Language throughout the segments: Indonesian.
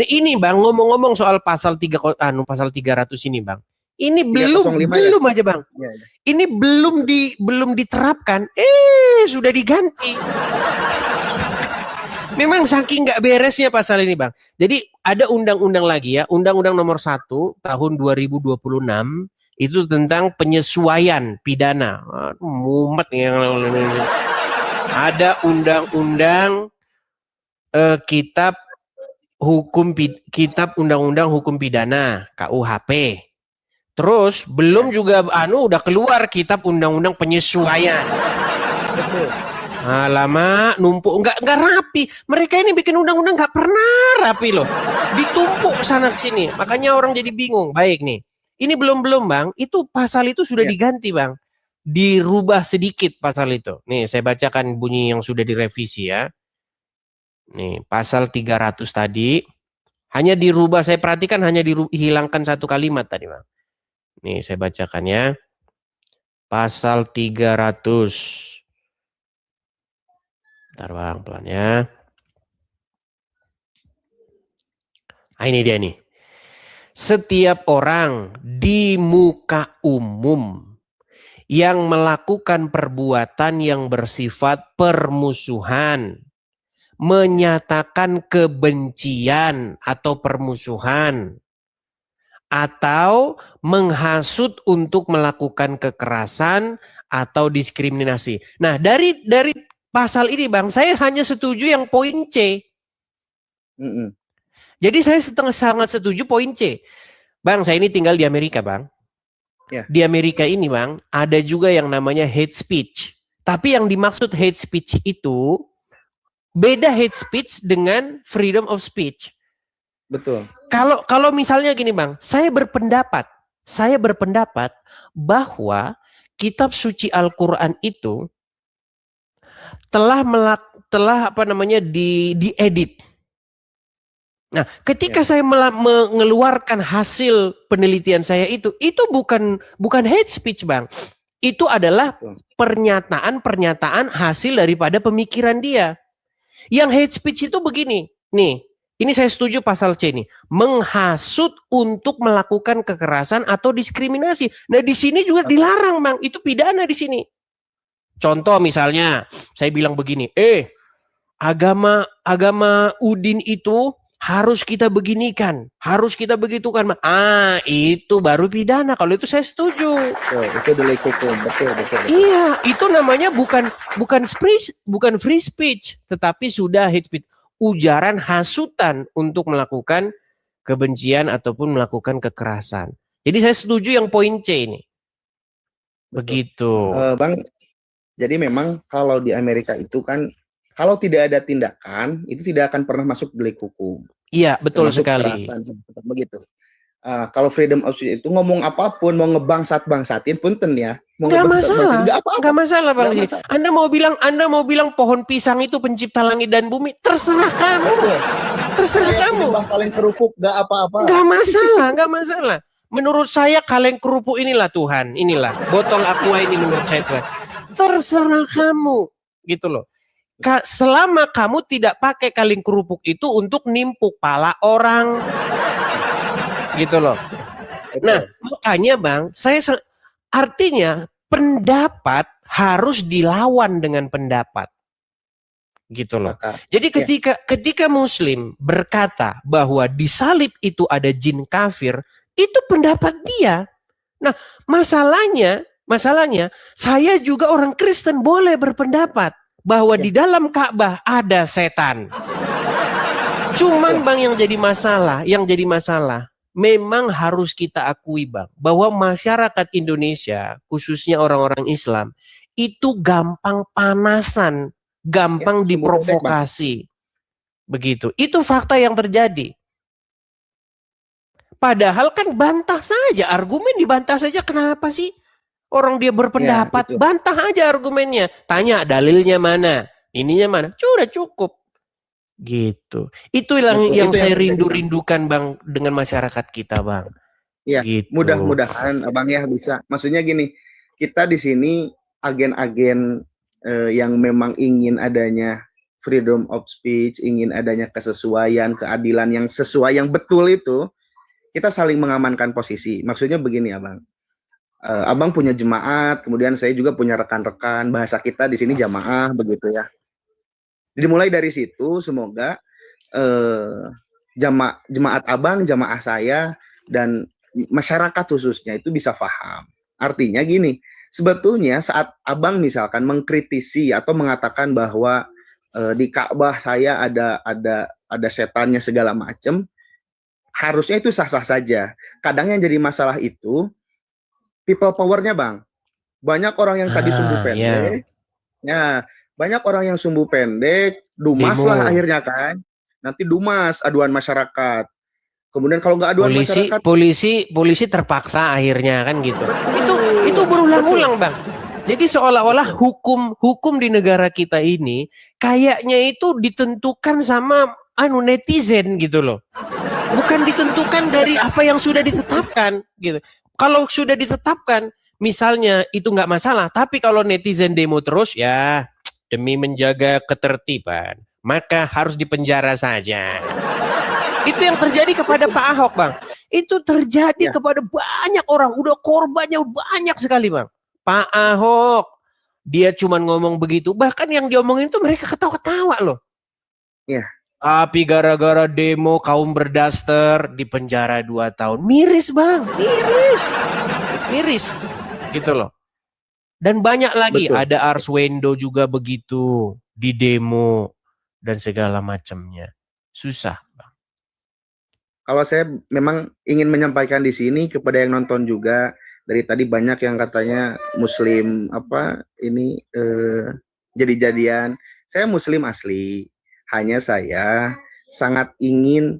Nah, ini Bang, ngomong-ngomong soal pasal 300 ini Bang. Ini belum ya? Aja Bang. Ya. Ini belum diterapkan, sudah diganti. Memang saking nggak beresnya pasal ini Bang. Jadi ada undang-undang lagi ya, Undang-Undang Nomor 1 tahun 2026 itu tentang penyesuaian pidana. Mumet yang ada undang-undang kitab undang-undang hukum pidana KUHP. Terus belum juga udah keluar kitab undang-undang penyesuaian. Lama numpuk nggak rapi. Mereka ini bikin undang-undang nggak pernah rapi loh. Ditumpuk sana sini. Makanya orang jadi bingung. Baik nih. Ini belum Bang. Itu pasal itu sudah diganti Bang. Dirubah sedikit pasal itu. Nih saya bacakan bunyi yang sudah direvisi ya. Nih pasal 300 tadi hanya dirubah. Saya perhatikan hanya dihilangkan satu kalimat tadi Bang. Nih saya bacakan ya. Pasal 300. Bentar Bang, pelan ya. Ini dia nih. Setiap orang di muka umum yang melakukan perbuatan yang bersifat permusuhan, menyatakan kebencian atau permusuhan, atau menghasut untuk melakukan kekerasan atau diskriminasi. Nah, dari pasal ini Bang, saya hanya setuju yang poin C. Jadi saya sangat setuju poin C. Bang, saya ini tinggal di Amerika Bang. Di Amerika ini Bang, ada juga yang namanya hate speech. Tapi yang dimaksud hate speech itu beda hate speech dengan freedom of speech. Betul. Kalau misalnya gini Bang, saya berpendapat bahwa kitab suci Al-Quran itu telah diedit. Nah, ketika saya mengeluarkan hasil penelitian saya itu bukan hate speech Bang. Itu adalah pernyataan hasil daripada pemikiran dia. Yang hate speech itu begini. Nih, ini saya setuju pasal C nih. Menghasut untuk melakukan kekerasan atau diskriminasi. Nah, di sini juga dilarang Bang. Itu pidana di sini. Contoh misalnya, saya bilang begini, agama Udin itu harus kita beginikan, harus kita begitukan. Itu baru pidana. Kalau itu saya setuju. Itu delik hukum, betul. Iya, itu namanya bukan free speech, tetapi sudah hate speech, ujaran hasutan untuk melakukan kebencian ataupun melakukan kekerasan. Jadi saya setuju yang poin C ini. Begitu. Bang, jadi memang kalau di Amerika itu kan kalau tidak ada tindakan itu tidak akan pernah masuk delik hukum. Iya, betul sekali. Begitu. Kalau freedom of speech itu ngomong apapun, mau ngebangsatin punten ya. Nggak masalah Bang. Anda mau bilang pohon pisang itu pencipta langit dan bumi, terserah kamu. Terserah kamu. Kaleng kerupuk nggak apa-apa. Nggak masalah. Menurut saya kaleng kerupuk inilah Tuhan, inilah botol aqua ini menurut saya Tuhan. Terserah kamu, gitu loh. Selama kamu tidak pakai kaleng kerupuk itu untuk nimpuk pala orang, gitu loh. Nah, makanya Bang, artinya pendapat harus dilawan dengan pendapat, gitu loh. Jadi ketika Muslim berkata bahwa di salib itu ada jin kafir, itu pendapat dia. Nah, masalahnya saya juga orang Kristen boleh berpendapat bahwa di dalam Ka'bah ada setan. Cuman Bang yang jadi masalah memang harus kita akui Bang bahwa masyarakat Indonesia khususnya orang-orang Islam itu gampang panasan, gampang diprovokasi. Begitu. Itu fakta yang terjadi. Padahal kan bantah saja, argumen dibantah saja, kenapa sih? Orang dia berpendapat, bantah aja argumennya. Tanya dalilnya mana, ininya mana, sudah cukup. Gitu. Itu yang saya rindukan Bang dengan masyarakat kita Bang. Iya, gitu. Mudah-mudahan Abang ya bisa. Maksudnya gini, kita di sini agen-agen yang memang ingin adanya freedom of speech, ingin adanya kesesuaian, keadilan yang sesuai, yang betul itu, kita saling mengamankan posisi. Maksudnya begini, Abang. Abang punya jemaat, kemudian saya juga punya rekan-rekan, bahasa kita di sini jamaah begitu ya. Jadi mulai dari situ semoga jemaat Abang, jamaah saya dan masyarakat khususnya itu bisa paham. Artinya gini, sebetulnya saat Abang misalkan mengkritisi atau mengatakan bahwa di Ka'bah saya ada setannya segala macam, harusnya itu sah-sah saja. Kadang yang jadi masalah itu people powernya, Bang. Banyak orang yang tadi sumbu pendek, ya banyak orang yang sumbu pendek, dumas Demo. lah akhirnya kan. Nanti dumas aduan masyarakat. Kemudian kalau nggak aduan masyarakat, polisi terpaksa akhirnya kan gitu. Itu berulang-ulang, Bang. Jadi seolah-olah hukum di negara kita ini kayaknya itu ditentukan sama netizen gitu loh. Bukan ditentukan dari apa yang sudah ditetapkan gitu. Kalau sudah ditetapkan, misalnya itu nggak masalah. Tapi kalau netizen demo terus, ya demi menjaga ketertiban, maka harus dipenjara saja. Itu yang terjadi kepada Pak Ahok, Bang. Itu terjadi kepada banyak orang. Udah korbannya banyak sekali, Bang. Pak Ahok, dia cuma ngomong begitu. Bahkan yang diomongin itu mereka ketawa-ketawa loh. Iya. Tapi gara-gara demo kaum berdaster di penjara 2 tahun. Miris, Bang. Miris. Gitu loh. Dan banyak lagi. Betul. Ada Arswendo juga begitu. Di demo. Dan segala macamnya. Susah, Bang. Kalau saya memang ingin menyampaikan di sini kepada yang nonton juga. Dari tadi banyak yang katanya Muslim jadi-jadian. Saya Muslim asli. Hanya saya sangat ingin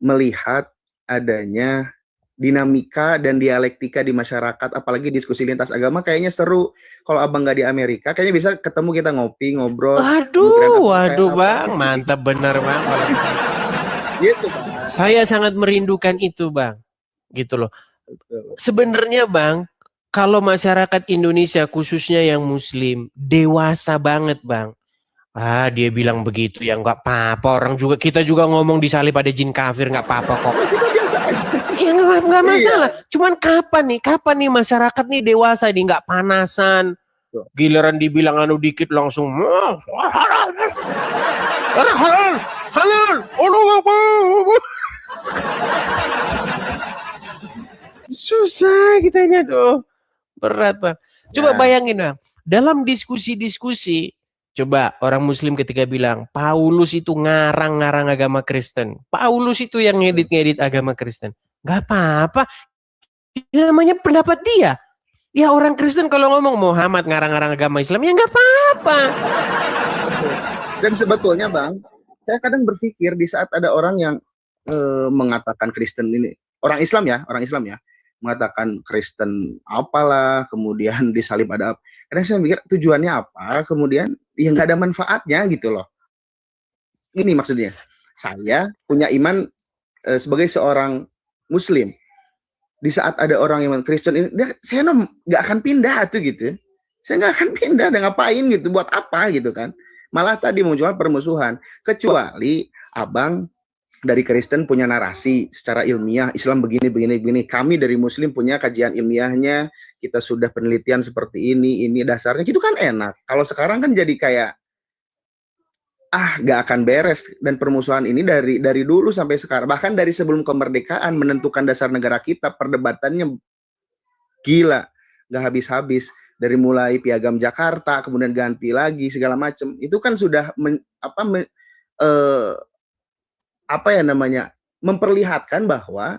melihat adanya dinamika dan dialektika di masyarakat, apalagi diskusi lintas agama kayaknya seru. Kalau Abang nggak di Amerika, kayaknya bisa ketemu kita ngopi, ngobrol. Waduh, Bang, mantap benar, Bang. Gitu, Bang. Saya sangat merindukan itu, Bang. Gitu loh. Sebenarnya, Bang, kalau masyarakat Indonesia khususnya yang Muslim dewasa banget, Bang. Dia bilang begitu ya nggak apa-apa, kita juga ngomong disalib pada jin kafir nggak apa-apa kok. Ya nggak masalah. Cuman kapan nih masyarakat nih dewasa nih nggak panasan. Giliran dibilang anu dikit langsung halal. Susah kitanya tuh. Berat, Bang. Coba bayangin, Bang. Dalam diskusi-diskusi, coba orang Muslim ketika bilang Paulus itu ngarang agama Kristen. Paulus itu yang ngedit agama Kristen. Gak apa-apa. Ini namanya pendapat dia. Ya orang Kristen kalau ngomong Muhammad ngarang agama Islam, ya gak apa-apa. Dan sebetulnya, Bang, saya kadang berpikir di saat ada orang yang mengatakan Kristen ini, orang Islam ya, mengatakan Kristen apalah, kemudian disalib ada apa. Kadang saya mikir tujuannya apa, kemudian ya nggak ada manfaatnya gitu loh. Ini maksudnya, saya punya iman sebagai seorang Muslim. Di saat ada orang yang Kristen ini, saya nggak akan pindah tuh gitu. Saya nggak akan pindah, dan ngapain gitu, buat apa gitu kan. Malah tadi muncul permusuhan. Kecuali Abang dari Kristen punya narasi secara ilmiah, Islam begini. Kami dari Muslim punya kajian ilmiahnya, kita sudah penelitian seperti ini dasarnya, itu kan enak. Kalau sekarang kan jadi kayak, gak akan beres. Dan permusuhan ini dari dulu sampai sekarang, bahkan dari sebelum kemerdekaan menentukan dasar negara kita, perdebatannya gila, gak habis-habis. Dari mulai Piagam Jakarta, kemudian ganti lagi, segala macam. Itu kan sudah memperlihatkan bahwa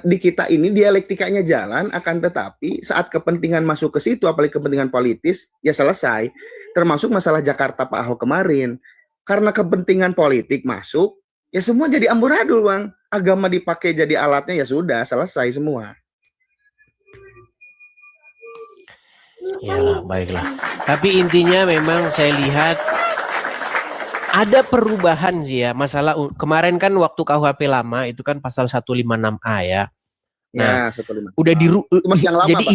di kita ini dialektikanya jalan, akan tetapi saat kepentingan masuk ke situ, apalagi kepentingan politis, ya selesai. Termasuk masalah Jakarta Pak Ahok kemarin. Karena kepentingan politik masuk, ya semua jadi amburadul, Bang. Agama dipakai jadi alatnya, ya sudah, selesai semua. Yalah, baiklah. Tapi intinya memang saya lihat ada perubahan sih ya. Masalah kemarin kan waktu KUHP lama itu kan pasal 156A ya. Nah, ya, 156A. udah Itu masih yang lama, jadi Bang.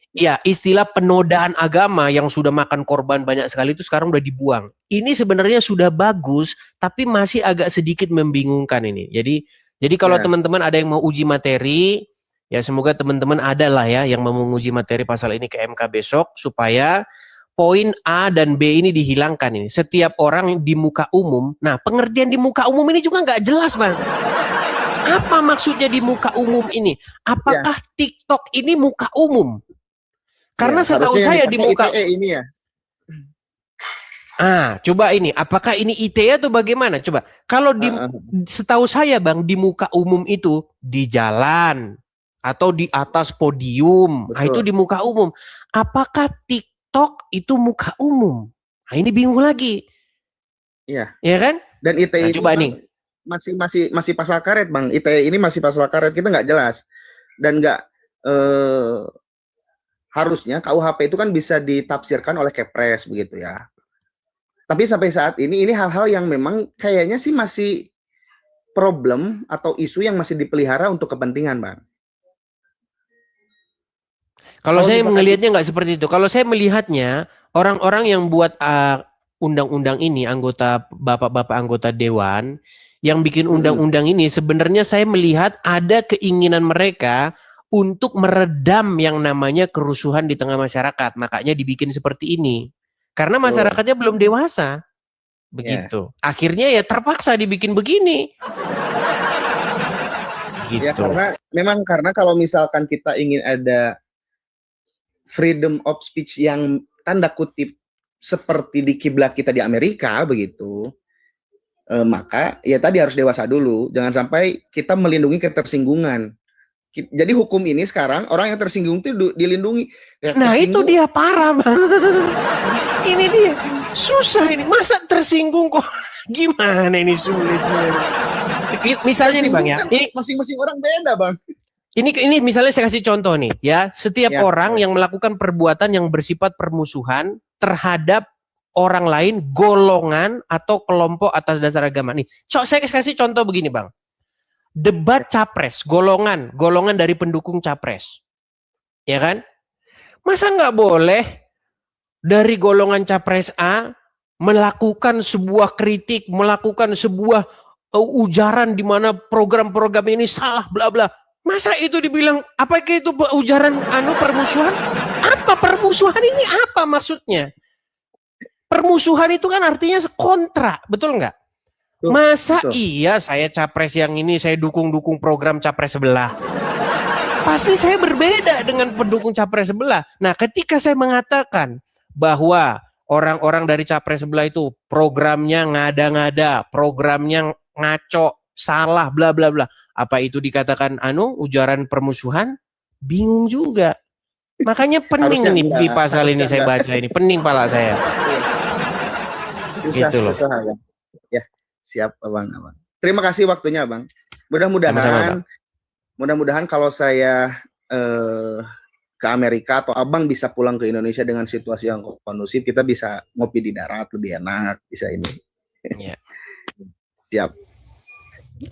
Ya, istilah penodaan agama yang sudah makan korban banyak sekali itu sekarang udah dibuang. Ini sebenarnya sudah bagus, tapi masih agak sedikit membingungkan ini. Jadi kalau Ya, teman-teman ada yang mau uji materi, ya semoga teman-teman ada lah ya yang mau menguji materi pasal ini ke MK besok supaya poin A dan B ini dihilangkan ini. Setiap orang di muka umum, nah pengertian di muka umum ini juga nggak jelas, Bang. Apa maksudnya di muka umum ini? ya, Apakah TikTok ini muka umum? ya. Karena setahu Harusnya yang saya di dipakai muka, ITE ini ya. coba ini, apakah ini ITE atau bagaimana? Coba, kalau di, Heeh. setahu saya Bang, di muka umum itu di jalan atau di atas podium, itu Betul. di muka umum. Apakah TikTok itu muka umum? Nah, ini bingung lagi, Iya. ya kan? Dan ITE Nah, ini coba Bang nih, masih pasal karet Bang. ITE ini masih pasal karet, kita nggak jelas dan nggak eh, harusnya KUHP itu kan bisa ditafsirkan oleh Kepres begitu ya. Tapi sampai saat ini hal-hal yang memang kayaknya sih masih problem atau isu yang masih dipelihara untuk kepentingan, Bang. kalau Kalau saya misalkan melihatnya nggak seperti itu. Kalau saya melihatnya orang-orang yang buat undang-undang ini, anggota bapak-bapak anggota dewan yang bikin undang-undang ini, sebenarnya saya melihat ada keinginan mereka untuk meredam yang namanya kerusuhan di tengah masyarakat. Makanya dibikin seperti ini. Karena betul, masyarakatnya belum dewasa. ya. Begitu. Akhirnya ya terpaksa dibikin begini. Ya Gitu. karena kalau misalkan kita ingin ada freedom of speech yang tanda kutip seperti di kiblat kita di Amerika begitu, maka ya tadi harus dewasa dulu. Jangan sampai kita melindungi ketersinggungan. Jadi hukum ini sekarang orang yang tersinggung itu dilindungi. Ya, Nah itu tersinggung dia parah Bang. Ini dia. Susah ini. Masa tersinggung kok. Gimana ini sulit. Misalnya nih Bang tersinggung ya. kan masing-masing orang beda, Bang. Ini misalnya saya kasih contoh nih ya. Setiap Ya, orang yang melakukan perbuatan yang bersifat permusuhan terhadap orang lain, golongan atau kelompok atas dasar agama nih. Saya kasih contoh begini Bang. Debat capres, golongan dari pendukung capres. Ya kan? Masa nggak boleh dari golongan capres A melakukan sebuah kritik, melakukan sebuah ujaran di mana program-program ini salah bla bla. Masa itu dibilang apakah itu ujaran permusuhan? Apa permusuhan ini apa maksudnya? Permusuhan itu kan artinya kontra, betul nggak? Masa betul. iya saya capres yang ini saya dukung program capres sebelah? Pasti saya berbeda dengan pendukung capres sebelah. Nah, ketika saya mengatakan bahwa orang-orang dari capres sebelah itu programnya ngada-ngada, programnya ngaco, salah, bla bla bla. Apa itu dikatakan ujaran permusuhan? Bingung juga. Makanya pening Harusnya nih di enggak, pasal ini harusnya saya enggak. baca ini, pening pala saya. Susah, Gitu loh. susah ya. Ya, siap Abang. Terima kasih waktunya, Bang. Sama-sama, Bang. Mudah-mudahan kalau saya ke Amerika atau Abang bisa pulang ke Indonesia dengan situasi yang kondusif, kita bisa ngopi di darat lebih enak, bisa ini. Ya. Siap.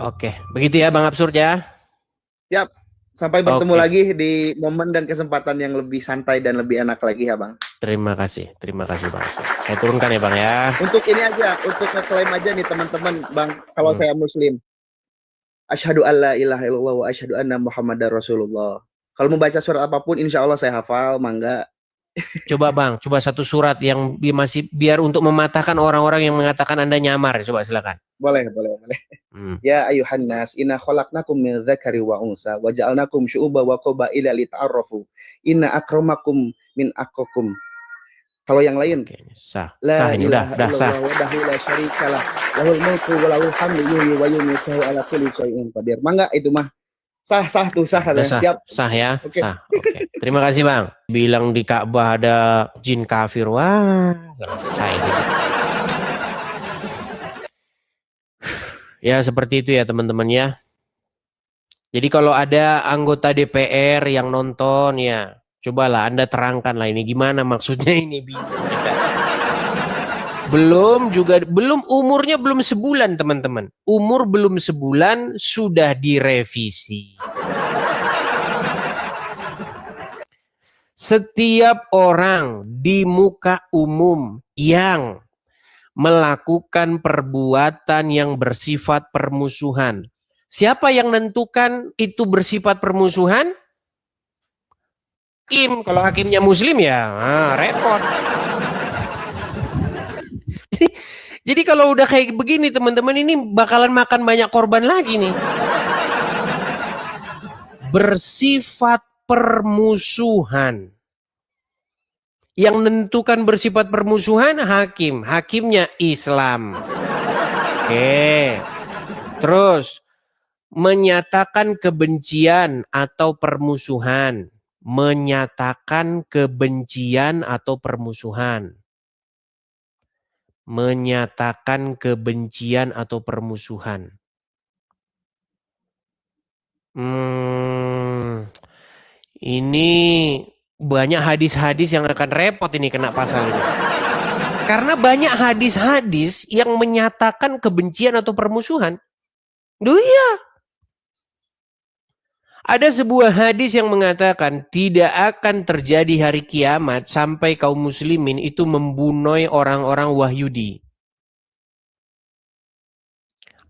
Oke, begitu ya Bang Absurd ya. Siap. Sampai bertemu Oke. lagi di momen dan kesempatan yang lebih santai dan lebih enak lagi ya, Bang. Terima kasih Bang. Saya turunkan ya Bang ya. Untuk ini aja, untuk ngeklaim aja nih teman-teman, Bang, kalau saya Muslim. Asyhadu alla ilaha illallah wa asyhadu anna Muhammadar Rasulullah. Kalau mau baca surat apapun, insya Allah saya hafal, mangga. Coba Bang, coba satu surat yang masih biar untuk mematahkan orang-orang yang mengatakan Anda nyamar. Coba silakan. Boleh. Ya ayuhan nas, inna khalaqnakum min dzakari wa unsa wa ja'alnakum syu'uba wa qabaila lita'arafu. Inna akramakum min atqakum. Kalau yang lain, Oke, sah la ini ilaha udah sah. illallah wahdahu la syarikalah, lahul mulku wa lahul hamdu yuhyi wa yumiitu ala kulli syai'in qadir. Mangga itu mah. Sah Udah katanya. Siap. sah ya. Oke. Sah. Oke. Terima kasih Bang. Bilang di Ka'bah ada jin kafir. Wah, selesai gitu. Ya seperti itu ya teman-teman ya. Jadi kalau ada anggota DPR yang nonton ya, cobalah Anda terangkan lah ini gimana maksudnya ini bingung kita. Belum umurnya belum sebulan teman-teman. Umur belum sebulan sudah direvisi. Setiap orang di muka umum yang melakukan perbuatan yang bersifat permusuhan. Siapa yang menentukan itu bersifat permusuhan? Hakim. Kalau hakimnya muslim ya repot. Jadi kalau udah kayak begini teman-teman, ini bakalan makan banyak korban lagi nih. Bersifat permusuhan. Yang menentukan bersifat permusuhan hakim. Hakimnya Islam. Oke. Terus menyatakan kebencian atau permusuhan. Menyatakan kebencian atau permusuhan. Menyatakan kebencian atau permusuhan. Ini banyak hadis-hadis yang akan repot ini kena pasal ini. Karena banyak hadis-hadis yang menyatakan kebencian atau permusuhan. Duh iya. Ada sebuah hadis yang mengatakan tidak akan terjadi hari kiamat sampai kaum muslimin itu membunuh orang-orang Wahyudi.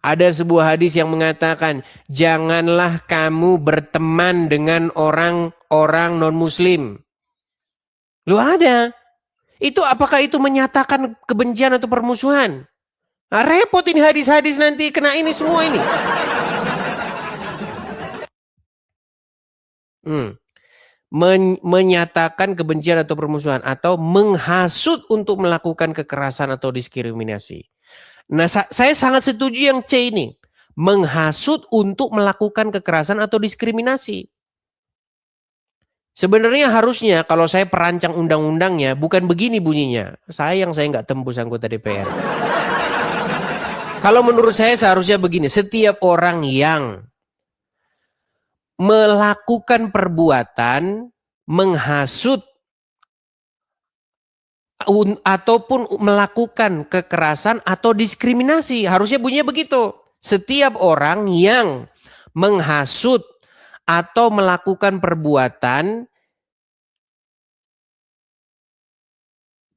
Ada sebuah hadis yang mengatakan janganlah kamu berteman dengan orang-orang non-muslim. Lu ada. Itu apakah itu menyatakan kebencian atau permusuhan? Nah, repot ini hadis-hadis nanti kena ini semua ini. Menyatakan kebencian atau permusuhan atau menghasut untuk melakukan kekerasan atau diskriminasi. Nah, saya sangat setuju yang C ini. Menghasut untuk melakukan kekerasan atau diskriminasi. Sebenarnya harusnya kalau saya perancang undang-undangnya bukan begini bunyinya. Sayang saya nggak tembus anggota DPR. Kalau menurut saya seharusnya begini. Setiap orang yang melakukan perbuatan menghasut ataupun melakukan kekerasan atau diskriminasi. Harusnya bunyinya begitu. Setiap orang yang menghasut atau melakukan perbuatan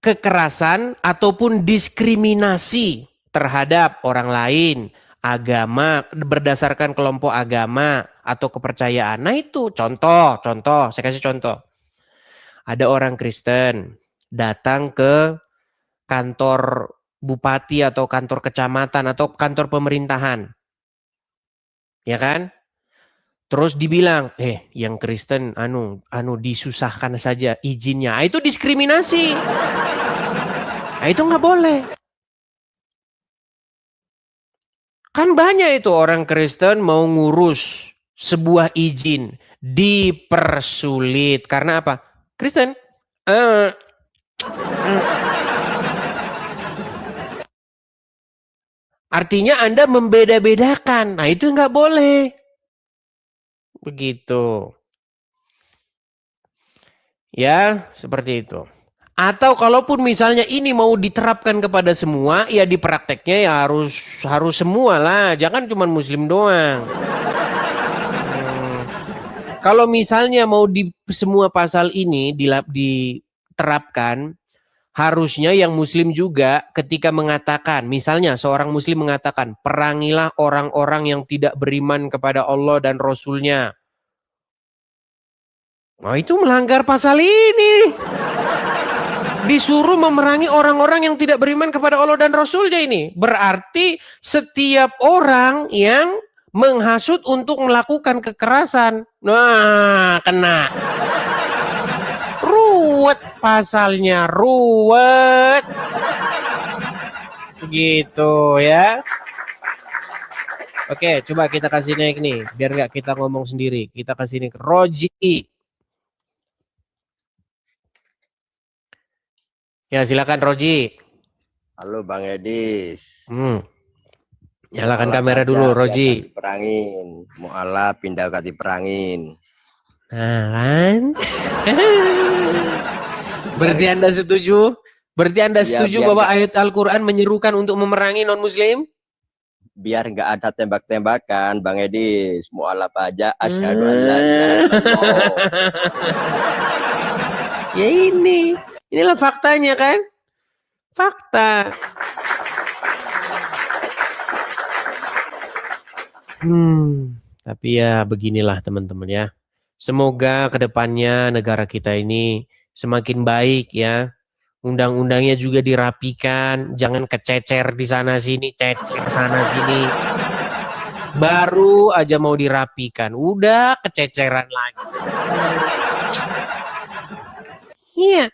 kekerasan ataupun diskriminasi terhadap orang lain, agama, berdasarkan kelompok agama atau kepercayaan. Nah itu contoh, saya kasih contoh. Ada orang Kristen datang ke kantor bupati atau kantor kecamatan atau kantor pemerintahan. Ya kan? Terus dibilang, yang Kristen disusahkan saja izinnya. Itu diskriminasi. Itu nggak boleh. Kan banyak itu orang Kristen mau ngurus sebuah izin dipersulit karena apa? Kristen. Artinya Anda membeda-bedakan. Nah itu nggak boleh. Begitu. Ya, seperti itu. Atau kalaupun misalnya ini mau diterapkan kepada semua, ya di prakteknya ya harus semua lah, jangan cuma muslim doang. Kalau misalnya mau di semua pasal ini diterapkan, harusnya yang muslim juga ketika mengatakan, misalnya seorang muslim mengatakan, perangilah orang-orang yang tidak beriman kepada Allah dan Rasul-Nya. Nah itu melanggar pasal ini. Disuruh memerangi orang-orang yang tidak beriman kepada Allah dan Rasul-Nya ini. Berarti setiap orang yang menghasut untuk melakukan kekerasan. Nah, kena. Ruwet pasalnya, ruwet. Begitu ya. Oke, coba kita kasih naik nih. Biar nggak kita ngomong sendiri. Kita kasih nih ke Roji. Ya silakan Roji. Halo Bang Edis. Nyalakan kamera dulu Roji. Diperangin, mu'ala pindah ke diperangin. Nah kan? Berarti Anda setuju? Berarti Anda setuju bahwa ayat Al-Quran menyerukan untuk memerangi non-muslim? Biar nggak ada tembak-tembakan Bang Edis. Mu'ala aja asyhadu an la ilaha illallah. Ya inilah faktanya kan? Fakta. Tapi ya beginilah teman-teman ya. Semoga kedepannya negara kita ini semakin baik ya. Undang-undangnya juga dirapikan, jangan kececer di sana sini, cecer sana sini. Baru aja mau dirapikan, udah kececeran lagi. Iya.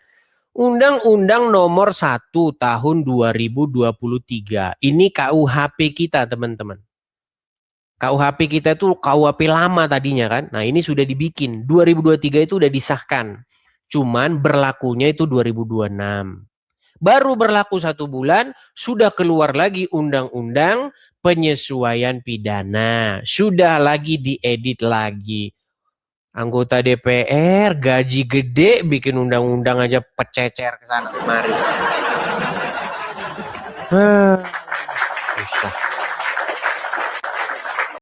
Undang-Undang nomor 1 tahun 2023. Ini KUHP kita, teman-teman. KUHP kita itu KUHP lama tadinya kan. Nah, ini sudah dibikin. 2023 itu udah disahkan. Cuman berlakunya itu 2026. Baru berlaku 1 bulan, sudah keluar lagi undang-undang penyesuaian pidana. Sudah lagi diedit lagi. Anggota DPR gaji gede bikin undang-undang aja pececer ke sana kemari.